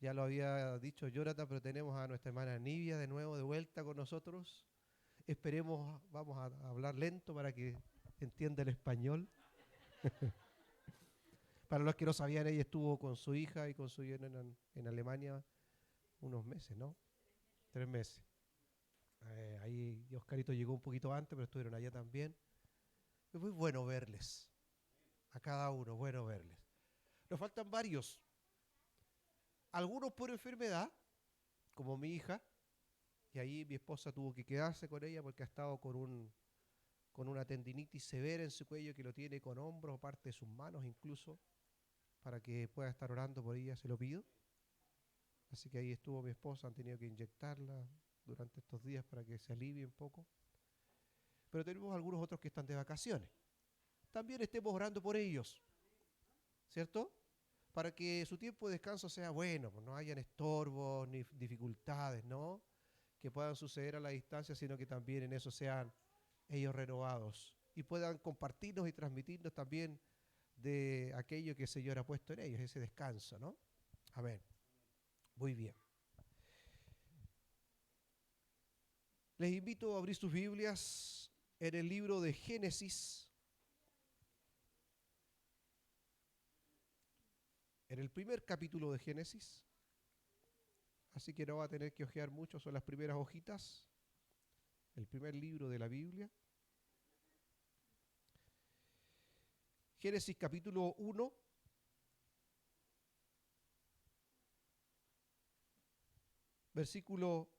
Ya lo había dicho Jonathan, pero tenemos a nuestra hermana Nivia de nuevo de vuelta con nosotros. Esperemos, vamos a hablar lento para que entienda el español. Para los que no sabían, ella estuvo con su hija y con su yerno en Alemania unos meses, ¿no? 3 meses. Ahí Oscarito llegó un poquito antes, pero estuvieron allá también. Es muy bueno verles, a cada uno, bueno verles. Nos faltan varios, algunos por enfermedad, como mi hija, y ahí mi esposa tuvo que quedarse con ella porque ha estado con una tendinitis severa en su cuello que lo tiene con hombros, parte de sus manos incluso, para que pueda estar orando por ella, se lo pido. Así que ahí estuvo mi esposa, han tenido que inyectarla durante estos días para que se alivie un poco. Pero tenemos algunos otros que están de vacaciones. También estemos orando por ellos, ¿cierto? Para que su tiempo de descanso sea bueno, pues no hayan estorbos ni dificultades, ¿no? Que puedan suceder a la distancia, sino que también en eso sean ellos renovados y puedan compartirnos y transmitirnos también de aquello que el Señor ha puesto en ellos, ese descanso, ¿no? Amén. Muy bien. Les invito a abrir sus Biblias en el libro de Génesis, en el primer capítulo de Génesis. Así que no va a tener que hojear mucho, son las primeras hojitas, el primer libro de la Biblia. Génesis capítulo 1, versículo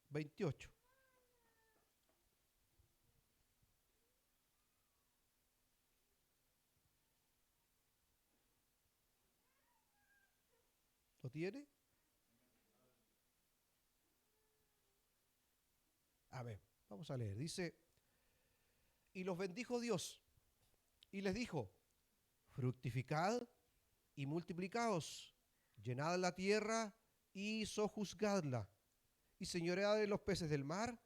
28. ¿Lo tiene? Amén. Vamos a leer. Dice, y los bendijo Dios y les dijo, fructificad y multiplicaos, llenad la tierra y sojuzgadla, y señoread en los peces del mar,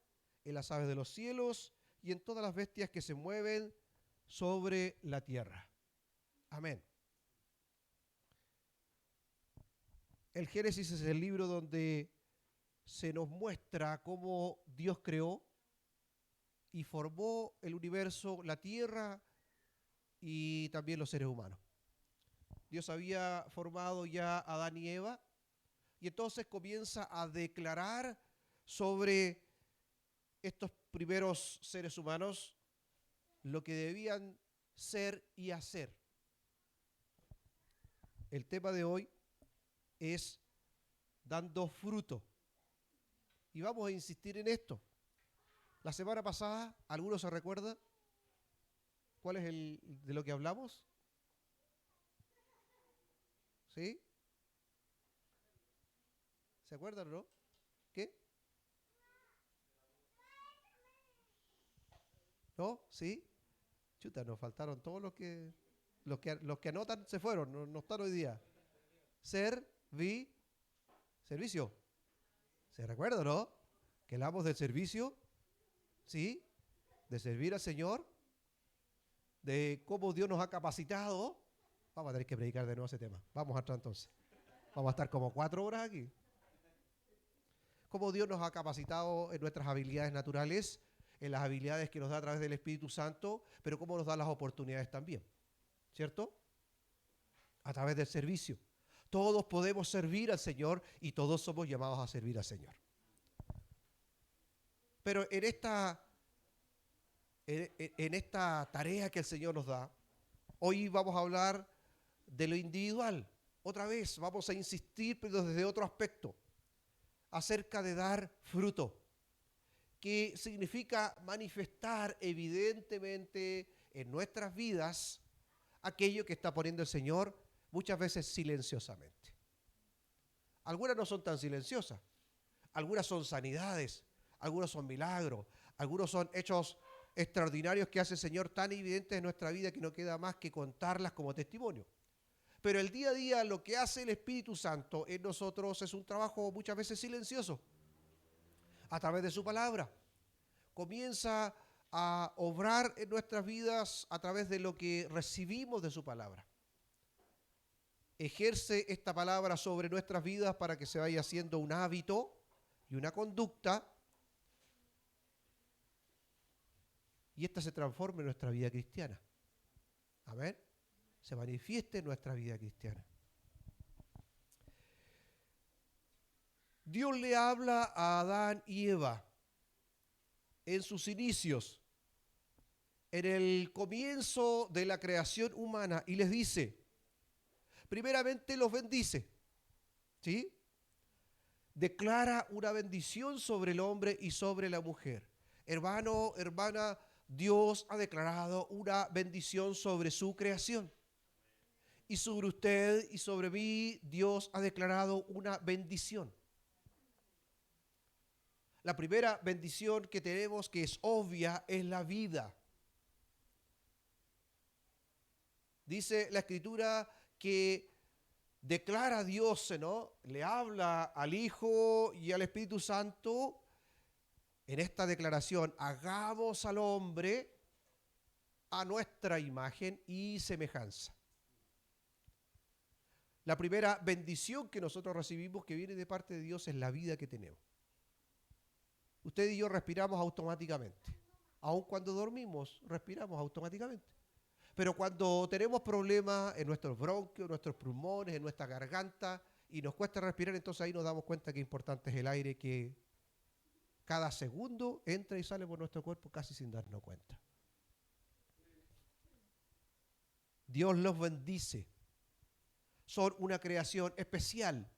en las aves de los cielos y en todas las bestias que se mueven sobre la tierra. Amén. El Génesis es el libro donde se nos muestra cómo Dios creó y formó el universo, la tierra y también los seres humanos. Dios había formado ya a Adán y Eva y entonces comienza a declarar sobre estos primeros seres humanos lo que debían ser y hacer. El tema de hoy es dando fruto. Y vamos a insistir en esto. La semana pasada, ¿alguno se recuerda cuál es el de lo que hablamos? ¿Sí? ¿Se acuerdan, no? ¿Qué? ¿No? ¿Sí? Chuta, nos faltaron todos los que anotan se fueron, no, no están hoy día. Servicio. ¿Se recuerda, no? Que hablamos del servicio, ¿sí? De servir al Señor, de cómo Dios nos ha capacitado. Vamos a tener que predicar de nuevo ese tema. Vamos atrás entonces. Vamos a estar como 4 horas aquí. Cómo Dios nos ha capacitado en nuestras habilidades naturales, en las habilidades que nos da a través del Espíritu Santo, pero cómo nos da las oportunidades también, ¿cierto? A través del servicio. Todos podemos servir al Señor y todos somos llamados a servir al Señor. Pero en esta tarea que el Señor nos da, hoy vamos a hablar de lo individual. Otra vez vamos a insistir, pero desde otro aspecto, acerca de dar fruto, que significa manifestar evidentemente en nuestras vidas aquello que está poniendo el Señor muchas veces silenciosamente. Algunas no son tan silenciosas, algunas son sanidades, algunos son milagros, algunos son hechos extraordinarios que hace el Señor tan evidentes en nuestra vida que no queda más que contarlas como testimonio. Pero el día a día lo que hace el Espíritu Santo en nosotros es un trabajo muchas veces silencioso, a través de su palabra. Comienza a obrar en nuestras vidas a través de lo que recibimos de su palabra. ejerce esta palabra sobre nuestras vidas para que se vaya haciendo un hábito y una conducta, y esta se transforme en nuestra vida cristiana. Amén. Se manifieste en nuestra vida cristiana. Dios le habla a Adán y Eva en sus inicios, en el comienzo de la creación humana, y les dice, primeramente los bendice, ¿sí? Declara una bendición sobre el hombre y sobre la mujer. Hermano, hermana, Dios ha declarado una bendición sobre su creación. Y sobre usted y sobre mí, Dios ha declarado una bendición. La primera bendición que tenemos, que es obvia, es la vida. Dice la Escritura que declara a Dios, ¿no? Le habla al Hijo y al Espíritu Santo en esta declaración: hagamos al hombre a nuestra imagen y semejanza. La primera bendición que nosotros recibimos, que viene de parte de Dios, es la vida que tenemos. Usted y yo respiramos automáticamente. Aun cuando dormimos, respiramos automáticamente. Pero cuando tenemos problemas en nuestros bronquios, en nuestros pulmones, en nuestra garganta, y nos cuesta respirar, entonces ahí nos damos cuenta que importante es el aire que cada segundo entra y sale por nuestro cuerpo casi sin darnos cuenta. Dios los bendice. Son una creación especial.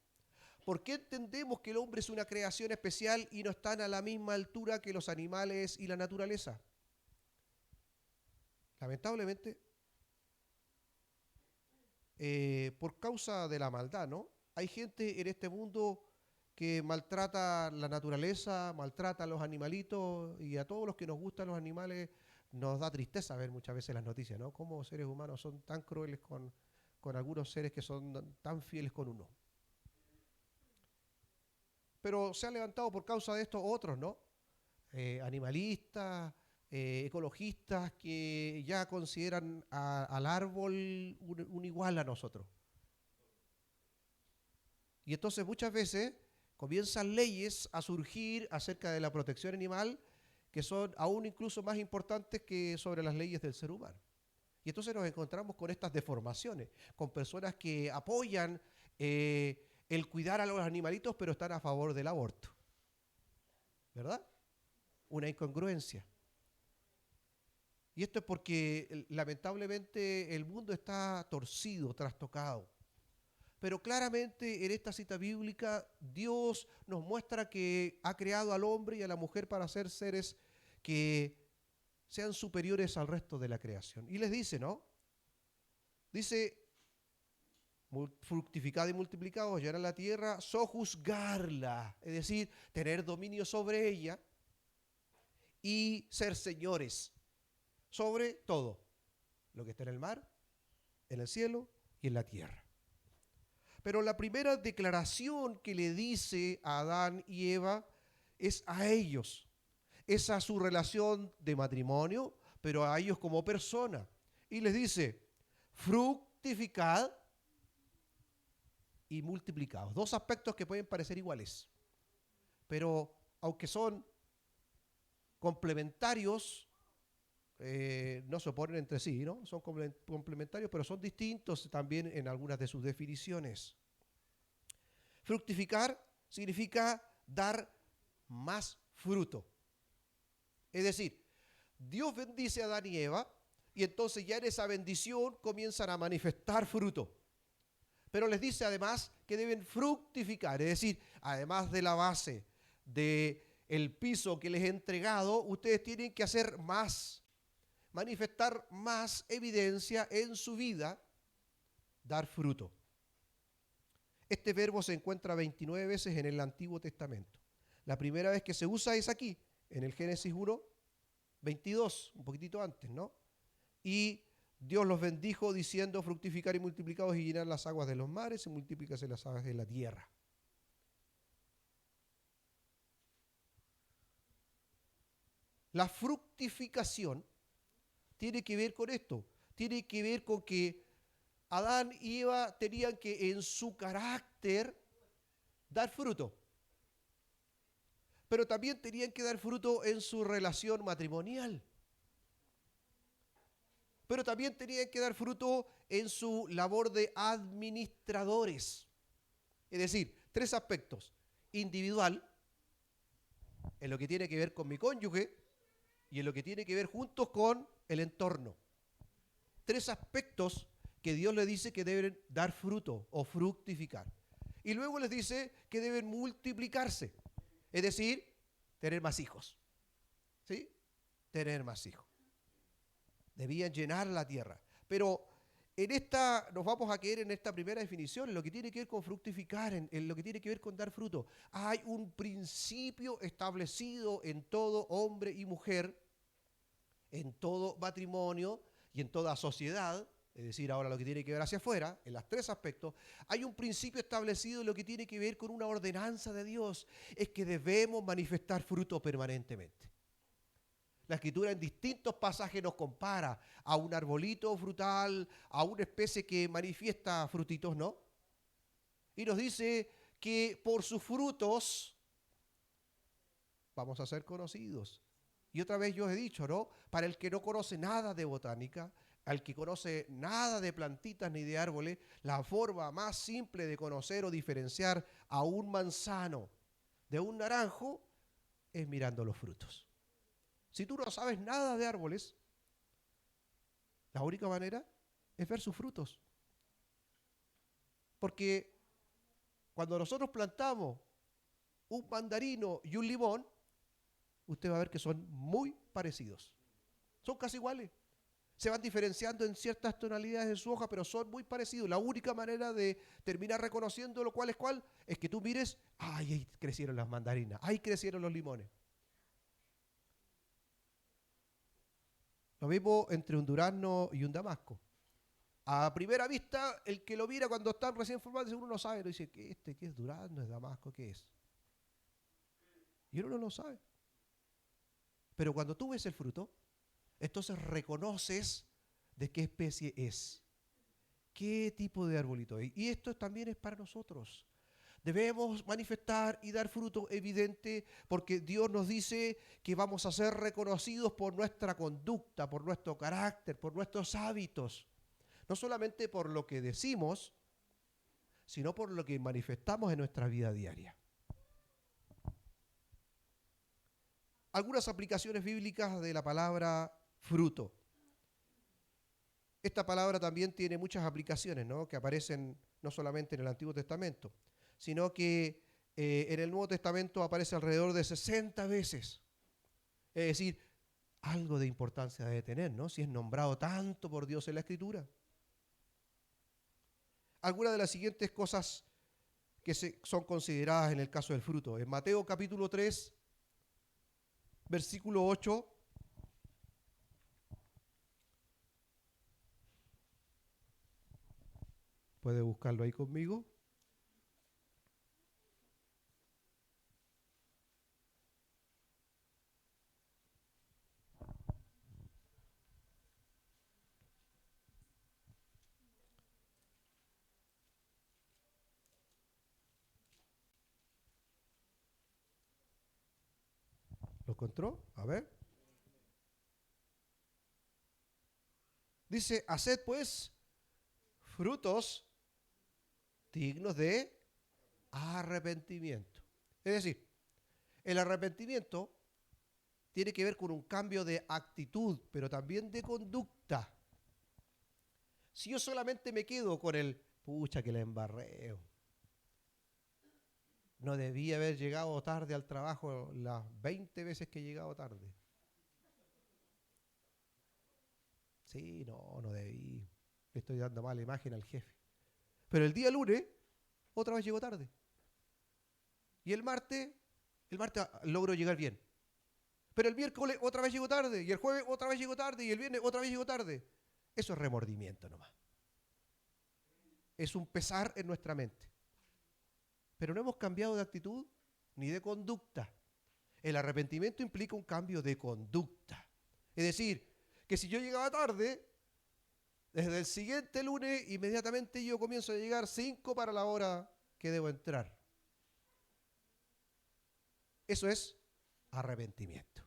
¿Por qué entendemos que el hombre es una creación especial y no están a la misma altura que los animales y la naturaleza? Lamentablemente, por causa de la maldad, ¿no? Hay gente en este mundo que maltrata la naturaleza, maltrata a los animalitos, y a todos los que nos gustan los animales nos da tristeza ver muchas veces las noticias, ¿no? Cómo seres humanos son tan crueles con algunos seres que son tan fieles con uno. Pero se han levantado por causa de esto otros, ¿no? Animalistas, ecologistas, que ya consideran al árbol un igual a nosotros. Y entonces muchas veces comienzan leyes a surgir acerca de la protección animal que son aún incluso más importantes que sobre las leyes del ser humano. Y entonces nos encontramos con estas deformaciones, con personas que apoyan el cuidar a los animalitos, pero están a favor del aborto. ¿Verdad? Una incongruencia. Y esto es porque lamentablemente el mundo está torcido, trastocado. Pero claramente en esta cita bíblica Dios nos muestra que ha creado al hombre y a la mujer para ser seres que sean superiores al resto de la creación. Y les dice, ¿no? Dice: fructificad y multiplicaos, llenar la tierra, sojuzgarla, es decir, tener dominio sobre ella y ser señores sobre todo lo que está en el mar, en el cielo y en la tierra. Pero la primera declaración que le dice a Adán y Eva es a ellos, es a su relación de matrimonio, pero a ellos como persona. Y les dice: fructificad y multiplicados. Dos aspectos que pueden parecer iguales, pero aunque son complementarios, no se oponen entre sí, ¿no? Son complementarios, pero son distintos también en algunas de sus definiciones. Fructificar significa dar más fruto. Es decir, Dios bendice a Adán y Eva, y entonces ya en esa bendición comienzan a manifestar fruto. Pero les dice además que deben fructificar, es decir, además de la base, del piso que les he entregado, ustedes tienen que hacer más, manifestar más evidencia en su vida, dar fruto. Este verbo se encuentra 29 veces en el Antiguo Testamento. La primera vez que se usa es aquí, en el Génesis 1, 22, un poquitito antes, ¿no? Y Dios los bendijo diciendo: fructificar y multiplicaos y llenar las aguas de los mares y multiplíquense las aguas de la tierra. La fructificación tiene que ver con esto, tiene que ver con que Adán y Eva tenían que en su carácter dar fruto, pero también tenían que dar fruto en su relación matrimonial, pero también tenían que dar fruto en su labor de administradores. Es decir, tres aspectos: individual, en lo que tiene que ver con mi cónyuge y en lo que tiene que ver juntos con el entorno. Tres aspectos que Dios le dice que deben dar fruto o fructificar. Y luego les dice que deben multiplicarse, es decir, tener más hijos. ¿Sí? Tener más hijos. Debían llenar la tierra. Pero en esta, nos vamos a quedar en esta primera definición, en lo que tiene que ver con fructificar, en lo que tiene que ver con dar fruto. Hay un principio establecido en todo hombre y mujer, en todo matrimonio y en toda sociedad, es decir, ahora lo que tiene que ver hacia afuera, en los tres aspectos, hay un principio establecido en lo que tiene que ver con una ordenanza de Dios, es que debemos manifestar fruto permanentemente. La Escritura en distintos pasajes nos compara a un arbolito frutal, a una especie que manifiesta frutitos, ¿no? Y nos dice que por sus frutos vamos a ser conocidos. Y otra vez yo os he dicho, ¿no? Para el que no conoce nada de botánica, al que conoce nada de plantitas ni de árboles, la forma más simple de conocer o diferenciar a un manzano de un naranjo es mirando los frutos. Si tú no sabes nada de árboles, la única manera es ver sus frutos. Porque cuando nosotros plantamos un mandarino y un limón, usted va a ver que son muy parecidos. Son casi iguales. Se van diferenciando en ciertas tonalidades de su hoja, pero son muy parecidos. La única manera de terminar reconociendo lo cual es que tú mires, ¡ay, ahí crecieron las mandarinas! ¡Ahí crecieron los limones! Lo mismo entre un durazno y un damasco. A primera vista, el que lo mira cuando están recién formados, uno no sabe, lo dice, ¿qué es durazno? ¿Es damasco? ¿Qué es? Y uno no lo sabe. Pero cuando tú ves el fruto, entonces reconoces de qué especie es, qué tipo de arbolito es. Y esto también es para nosotros. Debemos manifestar y dar fruto evidente porque Dios nos dice que vamos a ser reconocidos por nuestra conducta, por nuestro carácter, por nuestros hábitos. No solamente por lo que decimos, sino por lo que manifestamos en nuestra vida diaria. Algunas aplicaciones bíblicas de la palabra fruto. Esta palabra también tiene muchas aplicaciones, ¿no? Que aparecen no solamente en el Antiguo Testamento, sino que en el Nuevo Testamento aparece alrededor de 60 veces. Es decir, algo de importancia debe tener, ¿no? Si es nombrado tanto por Dios en la Escritura. Algunas de las siguientes cosas que son consideradas en el caso del fruto. En Mateo capítulo 3, versículo 8, puede buscarlo ahí conmigo. ¿Lo encontró? A ver. Dice, haced pues frutos dignos de arrepentimiento. Es decir, el arrepentimiento tiene que ver con un cambio de actitud, pero también de conducta. Si yo solamente me quedo con el, pucha que la embarré, no debía haber llegado tarde al trabajo las 20 veces que he llegado tarde. Sí, no debí. Le estoy dando mala imagen al jefe. Pero el día lunes, otra vez llegó tarde. Y el martes logro llegar bien. Pero el miércoles otra vez llegó tarde. Y el jueves otra vez llegó tarde. Y el viernes otra vez llegó tarde. Eso es remordimiento nomás. Es un pesar en nuestra mente. Pero no hemos cambiado de actitud ni de conducta. El arrepentimiento implica un cambio de conducta. Es decir, que si yo llegaba tarde, Desde el siguiente lunes, inmediatamente yo comienzo a llegar 5 para la hora que debo entrar. Eso es arrepentimiento.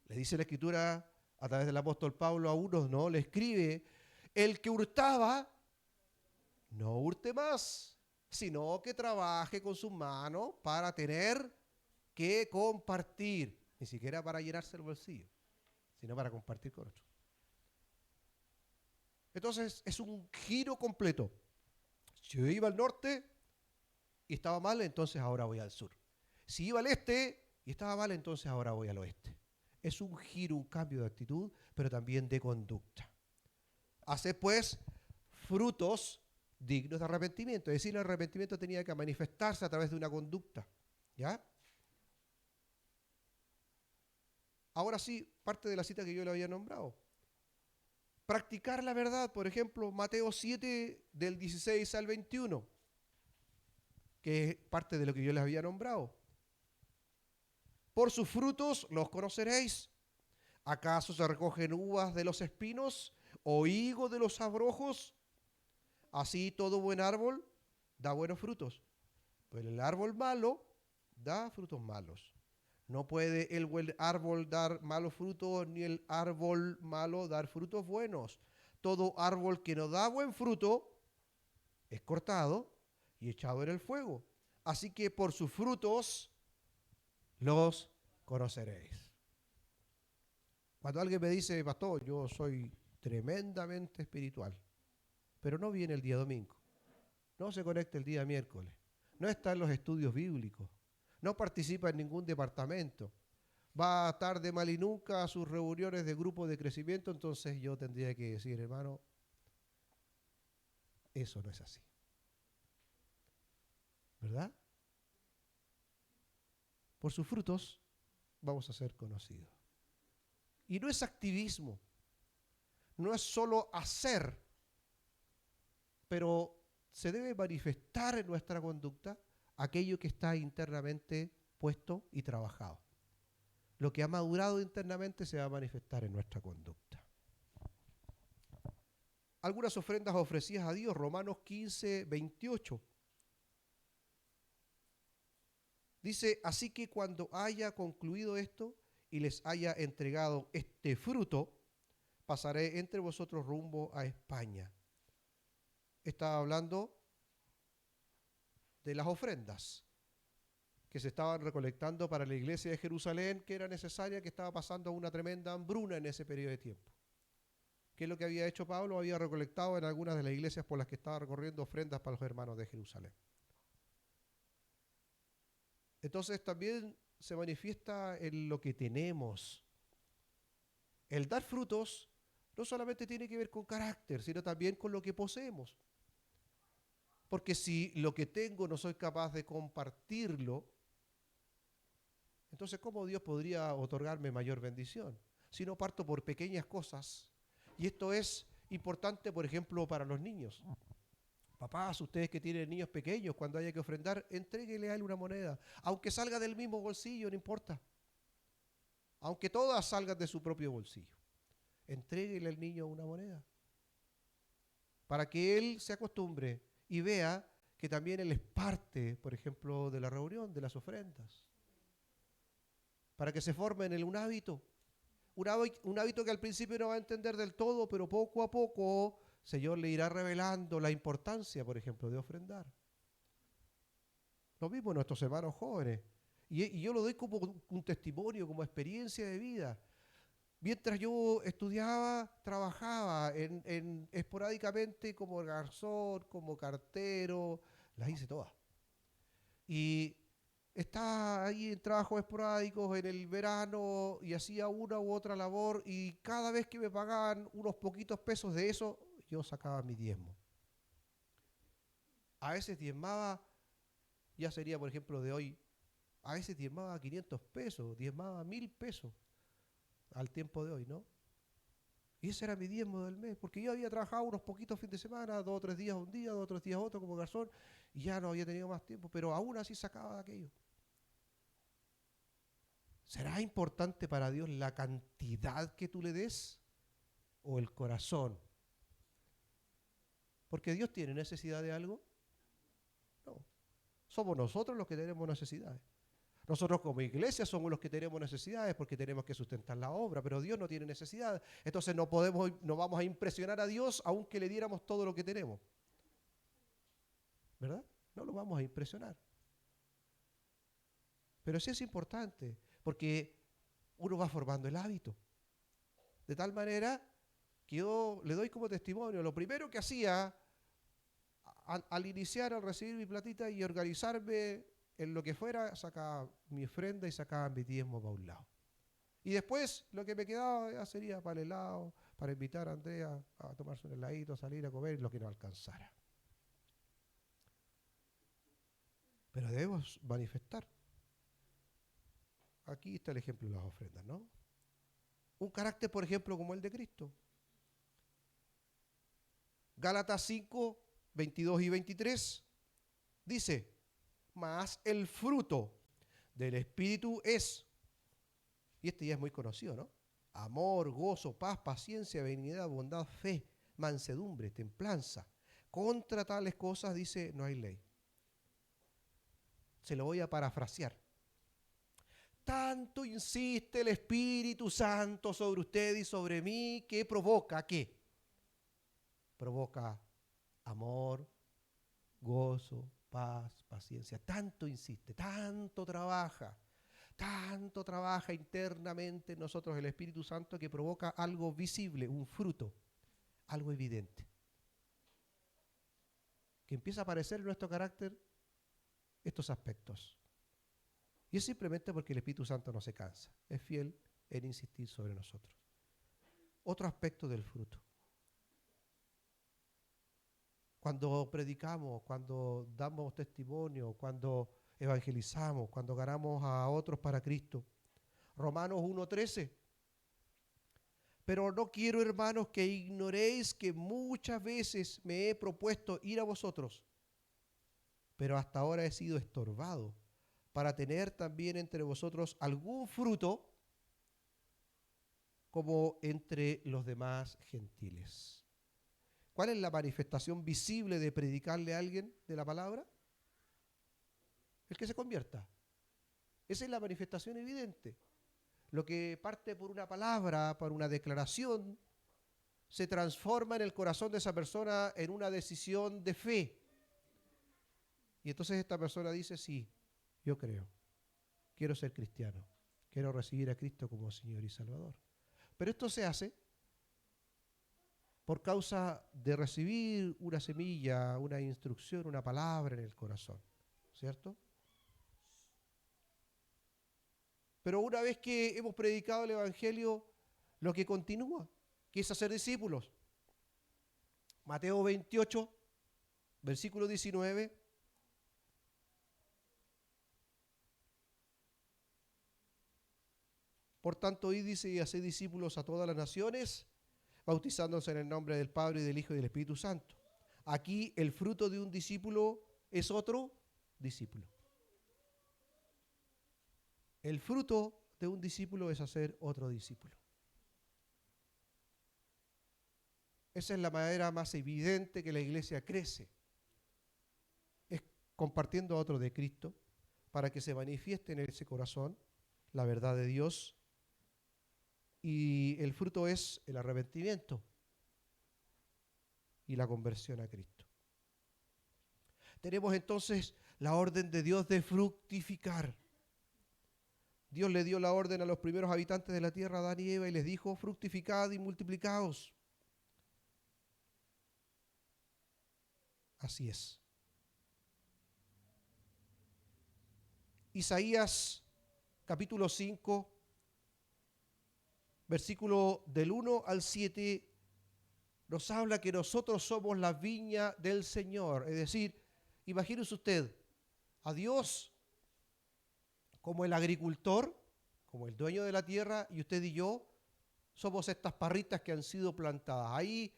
Le dice la Escritura a través del apóstol Pablo a unos, ¿no? Le escribe, el que hurtaba, no hurte más, sino que trabaje con sus manos para tener que compartir. Ni siquiera para llenarse el bolsillo, sino para compartir con otros. Entonces es un giro completo. Si yo iba al norte y estaba mal, entonces ahora voy al sur. Si iba al este y estaba mal, entonces ahora voy al oeste. Es un giro, un cambio de actitud, pero también de conducta. Hacer pues frutos dignos de arrepentimiento. Es decir, el arrepentimiento tenía que manifestarse a través de una conducta. ¿Ya? Ahora sí, parte de la cita que yo le había nombrado. Practicar la verdad, por ejemplo, Mateo 7, del 16 al 21, que es parte de lo que yo les había nombrado. Por sus frutos los conoceréis. ¿Acaso se recogen uvas de los espinos o higos de los abrojos? Así todo buen árbol da buenos frutos, pero el árbol malo da frutos malos. No puede el buen árbol dar malos frutos, ni el árbol malo dar frutos buenos. Todo árbol que no da buen fruto es cortado y echado en el fuego. Así que por sus frutos los conoceréis. Cuando alguien me dice, pastor, yo soy tremendamente espiritual, pero no viene el día domingo, no se conecta el día miércoles, no está en los estudios bíblicos, no participa en ningún departamento, va tarde mal y nunca a sus reuniones de grupo de crecimiento, entonces yo tendría que decir, hermano, eso no es así. ¿Verdad? Por sus frutos vamos a ser conocidos. Y no es activismo, no es solo hacer, pero se debe manifestar en nuestra conducta aquello que está internamente puesto y trabajado. Lo que ha madurado internamente se va a manifestar en nuestra conducta. Algunas ofrendas ofrecidas a Dios, Romanos 15, 28. Dice, así que cuando haya concluido esto y les haya entregado este fruto, pasaré entre vosotros rumbo a España. Estaba hablando de las ofrendas que se estaban recolectando para la iglesia de Jerusalén, que era necesaria, que estaba pasando una tremenda hambruna en ese periodo de tiempo. ¿Qué es lo que había hecho Pablo? Había recolectado en algunas de las iglesias por las que estaba recorriendo ofrendas para los hermanos de Jerusalén. Entonces también se manifiesta en lo que tenemos. El dar frutos no solamente tiene que ver con carácter, sino también con lo que poseemos. Porque si lo que tengo no soy capaz de compartirlo, entonces ¿cómo Dios podría otorgarme mayor bendición? Si no parto por pequeñas cosas. Y esto es importante, por ejemplo, para los niños. Papás, ustedes que tienen niños pequeños, cuando haya que ofrendar, entréguele a él una moneda. Aunque salga del mismo bolsillo, no importa. Aunque todas salgan de su propio bolsillo. Entréguele al niño una moneda. Para que él se acostumbre y vea que también él es parte, por ejemplo, de la reunión, de las ofrendas. Para que se forme en él un hábito que al principio no va a entender del todo, pero poco a poco el Señor le irá revelando la importancia, por ejemplo, de ofrendar. Lo mismo nuestros hermanos jóvenes. Y yo lo doy como un testimonio, como experiencia de vida. Mientras yo estudiaba, trabajaba esporádicamente como garzón, como cartero, las hice todas. Y estaba ahí en trabajos esporádicos en el verano y hacía una u otra labor y cada vez que me pagaban unos poquitos pesos de eso, yo sacaba mi diezmo. A veces diezmaba, ya sería por ejemplo de hoy, a veces diezmaba 500 pesos, diezmaba 1000 pesos al tiempo de hoy, ¿no? Y ese era mi diezmo del mes, porque yo había trabajado unos poquitos fines de semana, 2 o 3 días un día, 2 o 3 días otro como garzón, y ya no había tenido más tiempo, pero aún así sacaba de aquello. ¿Será importante para Dios la cantidad que tú le des? o el corazón. ¿Porque Dios tiene necesidad de algo? No. Somos nosotros los que tenemos necesidades. Nosotros como iglesia somos los que tenemos necesidades porque tenemos que sustentar la obra, pero Dios no tiene necesidad. Entonces no vamos a impresionar a Dios aunque le diéramos todo lo que tenemos. ¿Verdad? No lo vamos a impresionar. Pero sí es importante porque uno va formando el hábito. De tal manera que yo le doy como testimonio, lo primero que hacía al iniciar, al recibir mi platita y organizarme en lo que fuera, sacaba mi ofrenda y sacaba mi diezmo para un lado. Y después lo que me quedaba ya sería para el helado, para invitar a Andrea a tomarse un heladito, a salir a comer, lo que no alcanzara. Pero debemos manifestar. Aquí está el ejemplo de las ofrendas, ¿no? Un carácter, por ejemplo, como el de Cristo. Gálatas 5, 22 y 23 dice: mas el fruto del Espíritu es, y este ya es muy conocido, ¿no? Amor, gozo, paz, paciencia, benignidad, bondad, fe, mansedumbre, templanza. Contra tales cosas, dice, no hay ley. Se lo voy a parafrasear. Tanto insiste el Espíritu Santo sobre usted y sobre mí que provoca, ¿qué? Provoca amor, gozo, paz, paciencia. Tanto insiste, tanto trabaja internamente en nosotros el Espíritu Santo que provoca algo visible, un fruto, algo evidente, que empieza a aparecer en nuestro carácter estos aspectos. Y es simplemente porque el Espíritu Santo no se cansa, es fiel en insistir sobre nosotros. Otro aspecto del fruto. Cuando predicamos, cuando damos testimonio, cuando evangelizamos, cuando ganamos a otros para Cristo. Romanos 1:13. Pero no quiero, hermanos, que ignoréis que muchas veces me he propuesto ir a vosotros, pero hasta ahora he sido estorbado para tener también entre vosotros algún fruto como entre los demás gentiles. ¿Cuál es la manifestación visible de predicarle a alguien de la palabra? El que se convierta. Esa es la manifestación evidente. Lo que parte por una palabra, por una declaración, se transforma en el corazón de esa persona en una decisión de fe. Y entonces esta persona dice, sí, yo creo, quiero ser cristiano, quiero recibir a Cristo como Señor y Salvador. Pero esto se hace por causa de recibir una semilla, una instrucción, una palabra en el corazón, ¿cierto? Pero una vez que hemos predicado el Evangelio, lo que continúa, que es hacer discípulos. Mateo 28, versículo 19. Por tanto, id, dice, y haced discípulos a todas las naciones, bautizándose en el nombre del Padre, y del Hijo y del Espíritu Santo. Aquí el fruto de un discípulo es otro discípulo. El fruto de un discípulo es hacer otro discípulo. Esa es la manera más evidente que la iglesia crece. Es compartiendo a otro de Cristo para que se manifieste en ese corazón la verdad de Dios. Y el fruto es el arrepentimiento y la conversión a Cristo. Tenemos entonces la orden de Dios de fructificar. Dios le dio la orden a los primeros habitantes de la tierra, Adán y Eva, y les dijo, fructificad y multiplicaos. Así es. Isaías capítulo 5, versículo del 1 al 7, nos habla que nosotros somos la viña del Señor. Es decir, imagínese usted a Dios como el agricultor, como el dueño de la tierra, y usted y yo somos estas parritas que han sido plantadas. Ahí,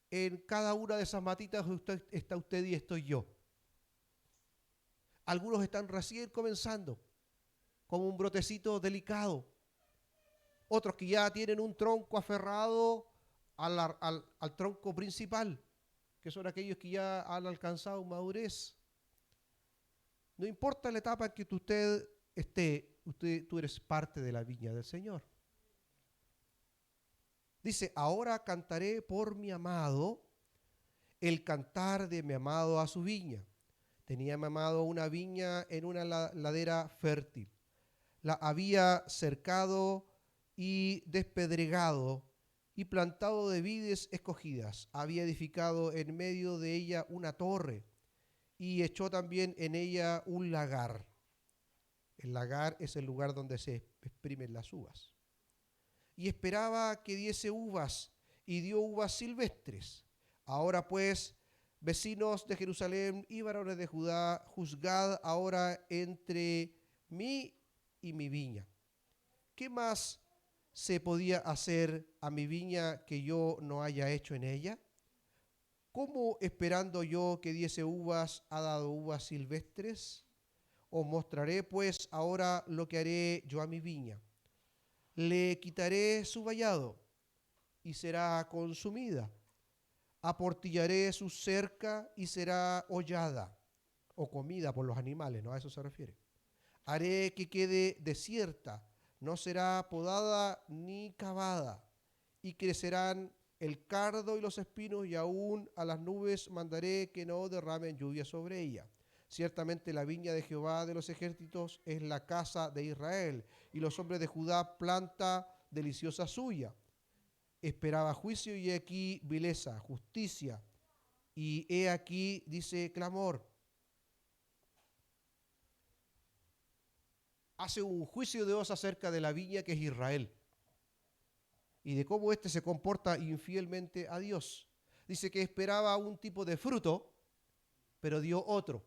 en cada una de esas matitas está usted y estoy yo. Algunos están recién comenzando, como un brotecito delicado. Otros que ya tienen un tronco aferrado al tronco principal, que son aquellos que ya han alcanzado madurez. No importa la etapa en que usted esté, tú eres parte de la viña del Señor. Dice, ahora cantaré por mi amado el cantar de mi amado a su viña. Tenía mi amado una viña en una ladera fértil. La había cercado y despedregado y plantado de vides escogidas. Había edificado en medio de ella una torre y echó también en ella un lagar. El lagar es el lugar donde se exprimen las uvas. Y esperaba que diese uvas, y dio uvas silvestres. Ahora pues, vecinos de Jerusalén y varones de Judá, juzgad ahora entre mí y mi viña. ¿Qué más se podía hacer a mi viña que yo no haya hecho en ella? ¿Cómo esperando yo que diese uvas ha dado uvas silvestres? Os mostraré pues ahora lo que haré yo a mi viña. Le quitaré su vallado y será consumida. Aportillaré su cerca y será hollada o comida por los animales, ¿no? A eso se refiere. Haré que quede desierta, no será podada ni cavada, y crecerán el cardo y los espinos, y aún a las nubes mandaré que no derramen lluvia sobre ella. Ciertamente la viña de Jehová de los ejércitos es la casa de Israel, y los hombres de Judá planta deliciosa suya. Esperaba juicio y he aquí vileza, justicia, y he aquí, dice, clamor. Hace un juicio de Dios acerca de la viña que es Israel y de cómo éste se comporta infielmente a Dios. Dice que esperaba un tipo de fruto, pero dio otro.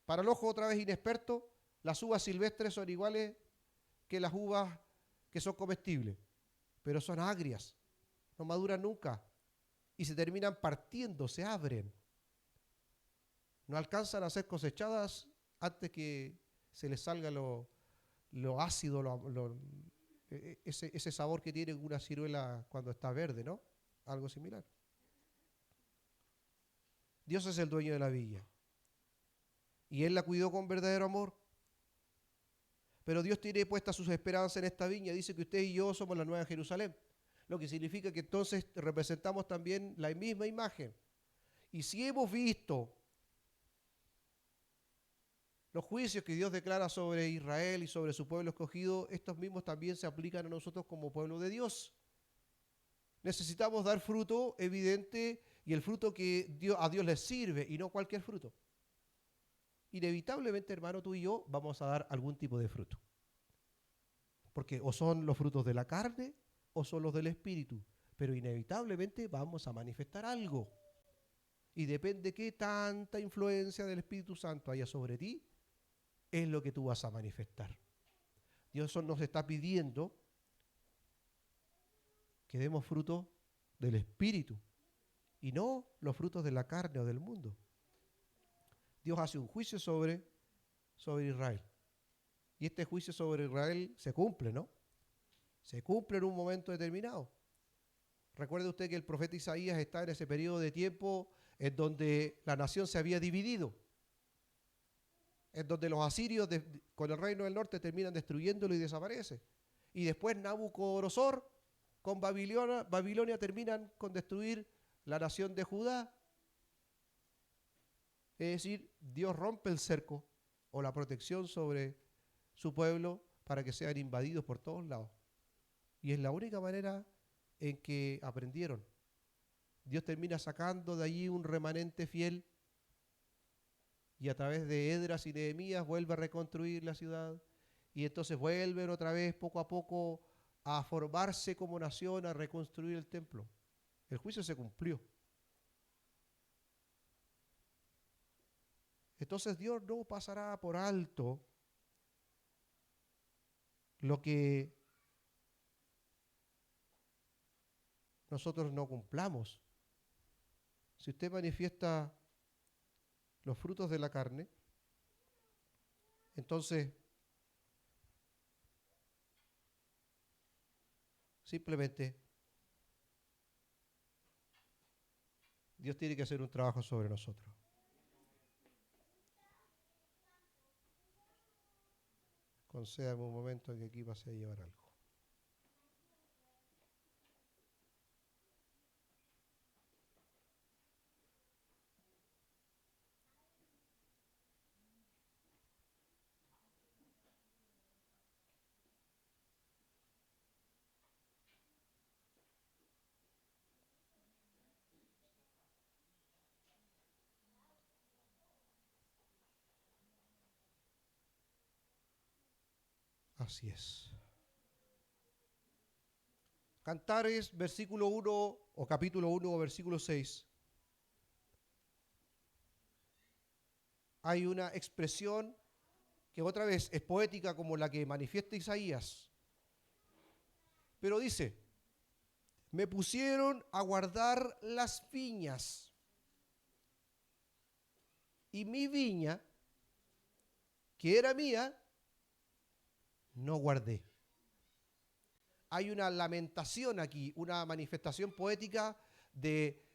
Para el ojo otra vez inexperto, las uvas silvestres son iguales que las uvas que son comestibles, pero son agrias, no maduran nunca y se terminan partiendo, se abren. No alcanzan a ser cosechadas antes que se les salga lo ácido, ese sabor que tiene una ciruela cuando está verde, ¿no? Algo similar. Dios es el dueño de la viña y Él la cuidó con verdadero amor. Pero Dios tiene puestas sus esperanzas en esta viña. Dice que usted y yo somos la nueva Jerusalén, lo que significa que entonces representamos también la misma imagen. Y si hemos visto los juicios que Dios declara sobre Israel y sobre su pueblo escogido, estos mismos también se aplican a nosotros como pueblo de Dios. Necesitamos dar fruto evidente y el fruto que a Dios les sirve y no cualquier fruto. Inevitablemente, hermano, tú y yo vamos a dar algún tipo de fruto. Porque o son los frutos de la carne o son los del espíritu. Pero inevitablemente vamos a manifestar algo. Y depende qué tanta influencia del Espíritu Santo haya sobre ti, es lo que tú vas a manifestar. Dios nos está pidiendo que demos fruto del Espíritu y no los frutos de la carne o del mundo. Dios hace un juicio sobre Israel. Y este juicio sobre Israel se cumple, ¿no? Se cumple en un momento determinado. Recuerde usted que el profeta Isaías está en ese periodo de tiempo en donde la nación se había dividido, en donde los asirios con el reino del norte terminan destruyéndolo y desaparece. Y después Nabucodonosor con Babilonia terminan con destruir la nación de Judá. Es decir, Dios rompe el cerco o la protección sobre su pueblo para que sean invadidos por todos lados. Y es la única manera en que aprendieron. Dios termina sacando de allí un remanente fiel y a través de Esdras y Nehemías vuelve a reconstruir la ciudad y entonces vuelven otra vez poco a poco a formarse como nación, a reconstruir el templo. El juicio se cumplió. Entonces Dios no pasará por alto lo que nosotros no cumplamos. Si usted manifiesta los frutos de la carne, entonces simplemente Dios tiene que hacer un trabajo sobre nosotros. Concédame un momento que aquí pase a llevar algo. Así es. Cantares, versículo 1 o capítulo 1 o versículo 6. Hay una expresión que otra vez es poética como la que manifiesta Isaías. Pero dice, me pusieron a guardar las viñas y mi viña, que era mía, no guardé. Hay una lamentación aquí, una manifestación poética de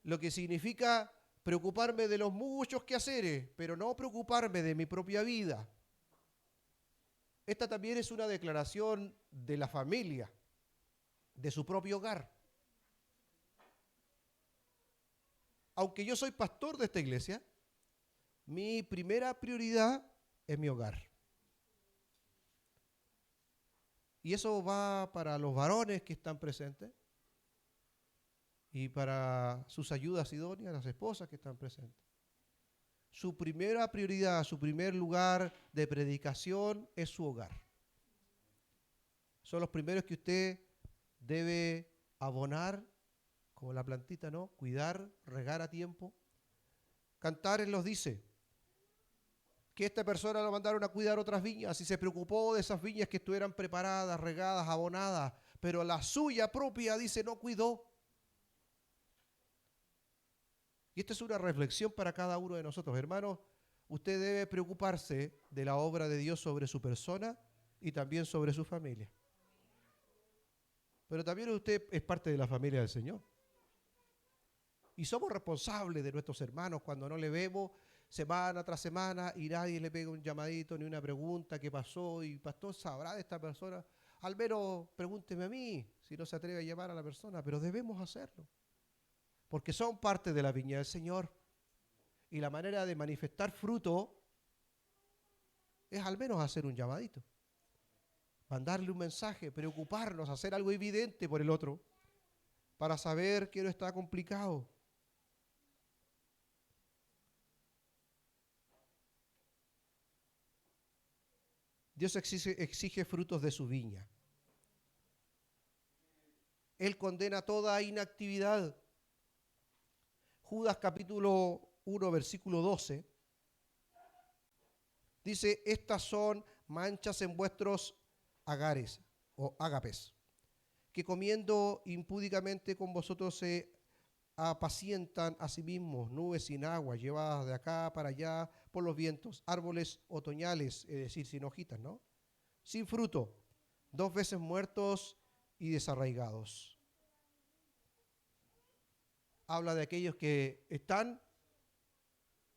lo que significa preocuparme de los muchos quehaceres, pero no preocuparme de mi propia vida. Esta también es una declaración de la familia, de su propio hogar. Aunque yo soy pastor de esta iglesia, mi primera prioridad es mi hogar. Y eso va para los varones que están presentes y para sus ayudas idóneas, las esposas que están presentes. Su primera prioridad, su primer lugar de predicación es su hogar. Son los primeros que usted debe abonar, como la plantita, ¿no? Cuidar, regar a tiempo. Cantares los dice que esta persona lo mandaron a cuidar otras viñas y se preocupó de esas viñas que estuvieran preparadas, regadas, abonadas, pero la suya propia, dice, no cuidó. Y esta es una reflexión para cada uno de nosotros. Hermanos, usted debe preocuparse de la obra de Dios sobre su persona y también sobre su familia. Pero también usted es parte de la familia del Señor. Y somos responsables de nuestros hermanos cuando no le vemos semana tras semana y nadie le pega un llamadito ni una pregunta, ¿qué pasó? Y pastor, ¿sabrá de esta persona? Al menos pregúnteme a mí si no se atreve a llamar a la persona, pero debemos hacerlo. Porque son parte de la viña del Señor. Y la manera de manifestar fruto es al menos hacer un llamadito. Mandarle un mensaje, preocuparnos, hacer algo evidente por el otro para saber que no está complicado. Dios exige frutos de su viña. Él condena toda inactividad. Judas capítulo 1, versículo 12, dice, estas son manchas en vuestros agares o ágapes, que comiendo impúdicamente con vosotros se apacientan a sí mismos, nubes sin agua, llevadas de acá para allá por los vientos, árboles otoñales, es decir, sin hojitas, ¿no? Sin fruto, 2 veces muertos y desarraigados. Habla de aquellos que están,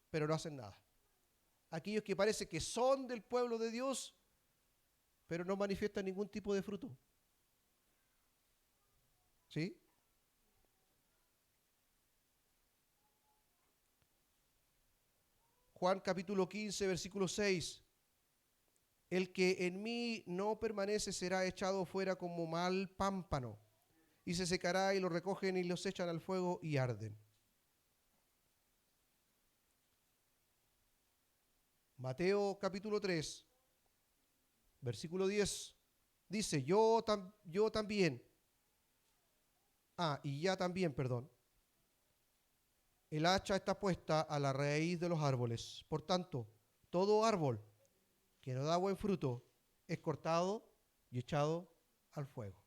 pero no hacen nada. Aquellos que parece que son del pueblo de Dios, pero no manifiestan ningún tipo de fruto. ¿Sí? Juan capítulo 15, versículo 6. El que en mí no permanece será echado fuera como mal pámpano, y se secará y lo recogen y los echan al fuego y arden. Mateo capítulo 3, versículo 10, dice, yo también, y ya también, perdón, el hacha está puesta a la raíz de los árboles. Por tanto, todo árbol que no da buen fruto es cortado y echado al fuego.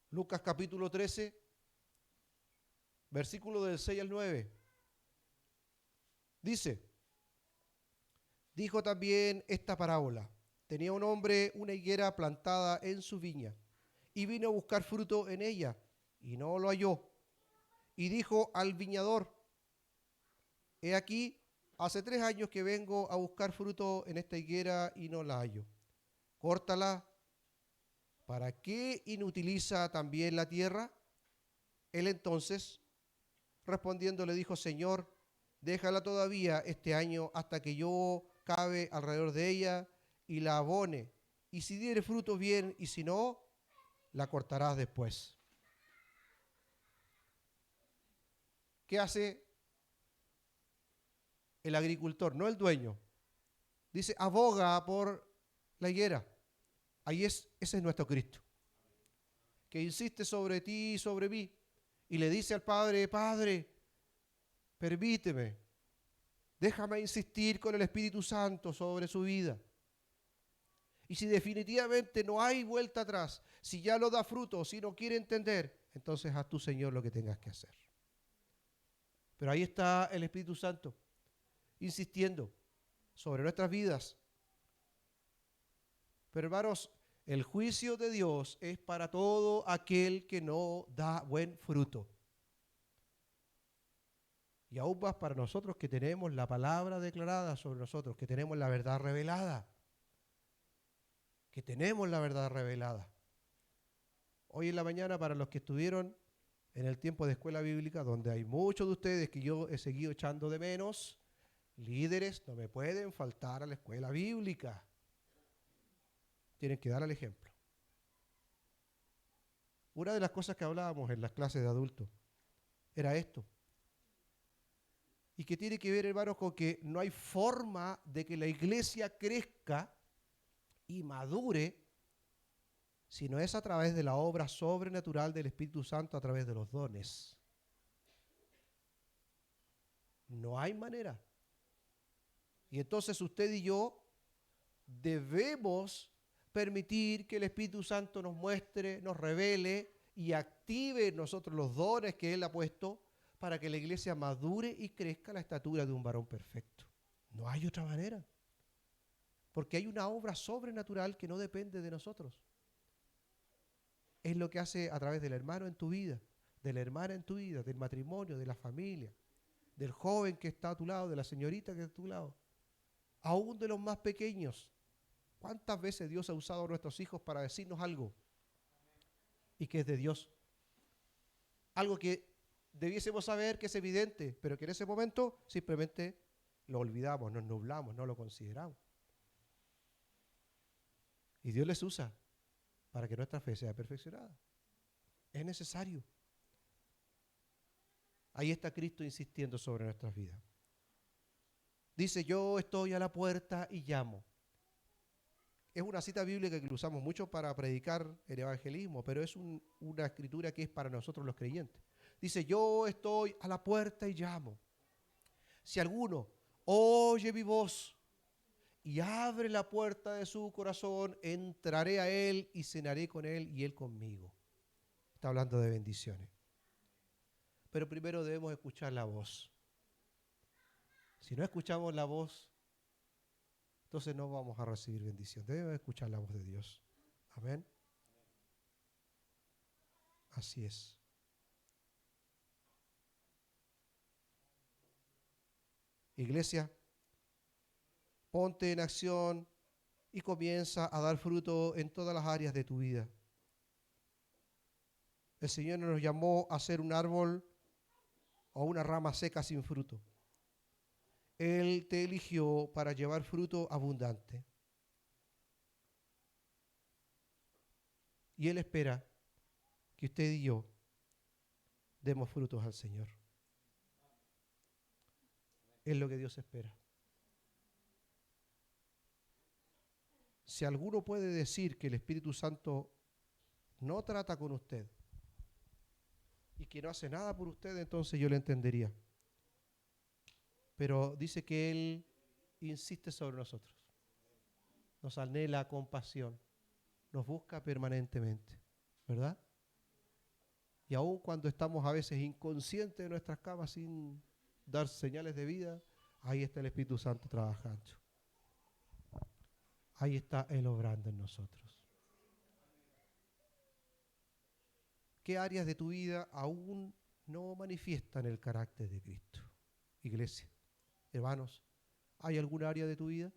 Lucas capítulo 13, versículo del 6 al 9. Dice, dijo también esta parábola. Tenía un hombre una higuera plantada en su viña y vino a buscar fruto en ella y no lo halló. Y dijo al viñador, he aquí, hace 3 años que vengo a buscar fruto en esta higuera y no la hallo. Córtala. ¿Para qué inutiliza también la tierra? Él entonces, respondiendo, le dijo, Señor, déjala todavía este año hasta que yo cabe alrededor de ella y la abone. Y si diere fruto, bien, y si no, la cortarás después. ¿Qué hace el agricultor? No el dueño. Dice, aboga por la higuera. Ese es nuestro Cristo, que insiste sobre ti y sobre mí. Y le dice al Padre, Padre, permíteme, déjame insistir con el Espíritu Santo sobre su vida. Y si definitivamente no hay vuelta atrás, si ya no da fruto, si no quiere entender, entonces haz tú, Señor, lo que tengas que hacer. Pero ahí está el Espíritu Santo, insistiendo sobre nuestras vidas. Pero hermanos, el juicio de Dios es para todo aquel que no da buen fruto. Y aún más para nosotros que tenemos la palabra declarada sobre nosotros, que tenemos la verdad revelada. Que tenemos la verdad revelada. Hoy en la mañana, para los que estuvieron en el tiempo de escuela bíblica, donde hay muchos de ustedes que yo he seguido echando de menos, líderes no me pueden faltar a la escuela bíblica. Tienen que dar el ejemplo. Una de las cosas que hablábamos en las clases de adultos era esto. Y que tiene que ver, hermanos, con que no hay forma de que la iglesia crezca y madure si no es a través de la obra sobrenatural del Espíritu Santo, a través de los dones. No hay manera. Y entonces usted y yo debemos permitir que el Espíritu Santo nos muestre, nos revele y active en nosotros los dones que Él ha puesto para que la iglesia madure y crezca a la estatura de un varón perfecto. No hay otra manera. Porque hay una obra sobrenatural que no depende de nosotros. Es lo que hace a través del hermano en tu vida, de la hermana en tu vida, del matrimonio, de la familia, del joven que está a tu lado, de la señorita que está a tu lado, aún de los más pequeños. ¿Cuántas veces Dios ha usado a nuestros hijos para decirnos algo y que es de Dios? Algo que debiésemos saber, que es evidente, pero que en ese momento simplemente lo olvidamos, nos nublamos, no lo consideramos. Y Dios les usa para que nuestra fe sea perfeccionada. Es necesario. Ahí está Cristo insistiendo sobre nuestras vidas. Dice, yo estoy a la puerta y llamo. Es una cita bíblica que usamos mucho para predicar el evangelismo, pero es una escritura que es para nosotros los creyentes. Dice, yo estoy a la puerta y llamo. Si alguno oye mi voz y abre la puerta de su corazón, entraré a él y cenaré con él y él conmigo. Está hablando de bendiciones. Pero primero debemos escuchar la voz. Si no escuchamos la voz, entonces no vamos a recibir bendición. Debemos escuchar la voz de Dios. Amén. Así es. Iglesia, ponte en acción y comienza a dar fruto en todas las áreas de tu vida. El Señor no nos llamó a ser un árbol o una rama seca sin fruto. Él te eligió para llevar fruto abundante. Y Él espera que usted y yo demos frutos al Señor. Es lo que Dios espera. Si alguno puede decir que el Espíritu Santo no trata con usted y que no hace nada por usted, entonces yo le entendería. Pero dice que Él insiste sobre nosotros. Nos anhela compasión. Nos busca permanentemente. ¿Verdad? Y aun cuando estamos a veces inconscientes de nuestras camas sin dar señales de vida, Ahí está el Espíritu Santo trabajando. Ahí está Él obrando en nosotros. ¿Qué áreas de tu vida aún no manifiestan el carácter de Cristo? Iglesia, hermanos, ¿hay alguna área de tu vida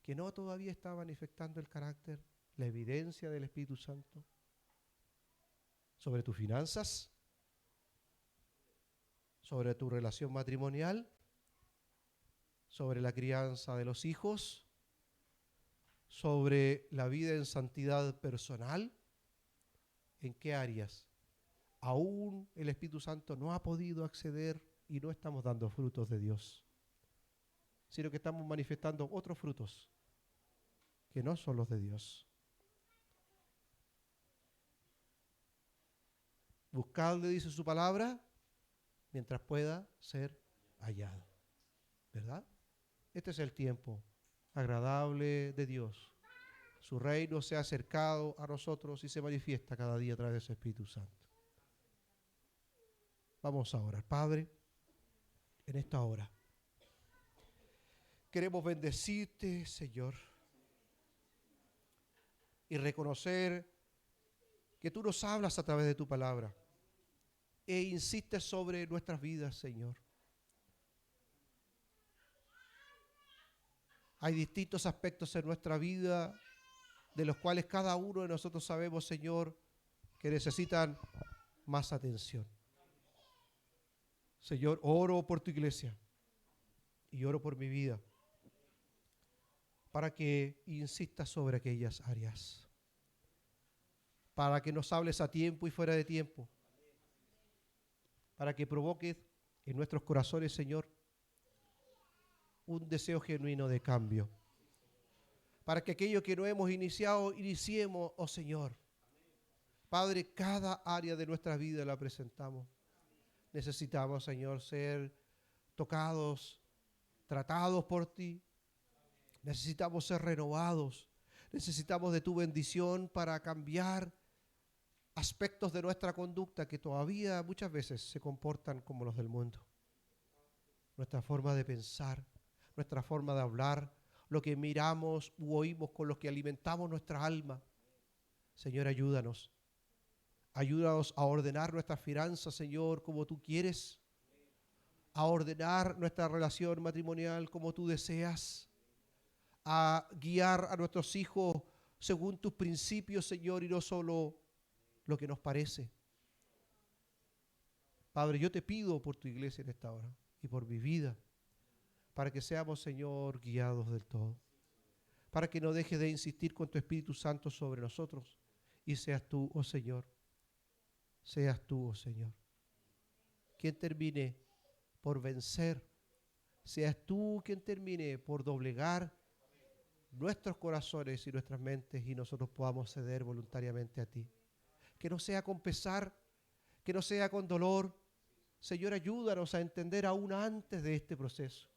que no todavía está manifestando el carácter, la evidencia del Espíritu Santo? ¿Sobre tus finanzas? ¿Sobre tu relación matrimonial? ¿Sobre la crianza de los hijos? ¿Sobre la vida en santidad personal? ¿En qué áreas aún el Espíritu Santo no ha podido acceder y no estamos dando frutos de Dios, sino que estamos manifestando otros frutos que no son los de Dios? Buscadle, dice su palabra, mientras pueda ser hallado. ¿Verdad? Este es el tiempo agradable de Dios. Su reino se ha acercado a nosotros y se manifiesta cada día a través de su Espíritu Santo. Vamos a orar. Padre, en esta hora queremos bendecirte, Señor, y reconocer que tú nos hablas a través de tu palabra e insistes sobre nuestras vidas, Señor. Hay distintos aspectos en nuestra vida de los cuales cada uno de nosotros sabemos, Señor, que necesitan más atención. Señor, oro por tu iglesia y oro por mi vida para que insistas sobre aquellas áreas, para que nos hables a tiempo y fuera de tiempo, para que provoques en nuestros corazones, Señor, un deseo genuino de cambio, para que aquello que no hemos iniciado, iniciemos, oh Señor. Padre, cada área de nuestra vida la presentamos. Necesitamos, Señor, ser tocados, tratados por ti. Necesitamos ser renovados. Necesitamos de tu bendición para cambiar aspectos de nuestra conducta que todavía muchas veces se comportan como los del mundo. Nuestra forma de pensar, nuestra forma de hablar, lo que miramos u oímos, con lo que alimentamos nuestra alma. Señor, ayúdanos. Ayúdanos a ordenar nuestras finanzas, Señor, como tú quieres. A ordenar nuestra relación matrimonial como tú deseas. A guiar a nuestros hijos según tus principios, Señor, y no solo lo que nos parece. Padre, yo te pido por tu iglesia en esta hora y por mi vida, para que seamos, Señor, guiados del todo. Para que no dejes de insistir con tu Espíritu Santo sobre nosotros y seas tú, oh Señor, quien termine por vencer. Seas tú quien termine por doblegar nuestros corazones y nuestras mentes y nosotros podamos ceder voluntariamente a ti. Que no sea con pesar, que no sea con dolor. Señor, ayúdanos a entender aún antes de este proceso.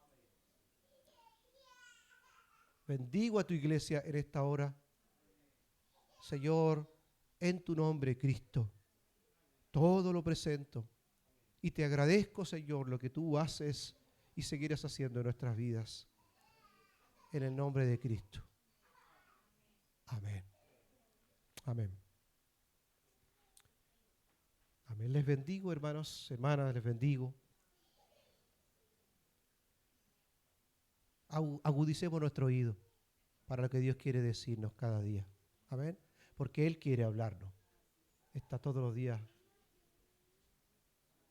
Bendigo a tu iglesia en esta hora. Señor, en tu nombre, Cristo, todo lo presento y te agradezco, Señor, lo que tú haces y seguirás haciendo en nuestras vidas. En el nombre de Cristo. Amén. Amén. Amén. Les bendigo, hermanos, hermanas, les bendigo. Agudicemos nuestro oído para lo que Dios quiere decirnos cada día. Amén. Porque Él quiere hablarnos. Está todos los días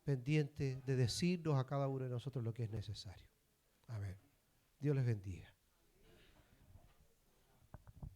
pendiente de decirnos a cada uno de nosotros lo que es necesario. Amén. Dios les bendiga.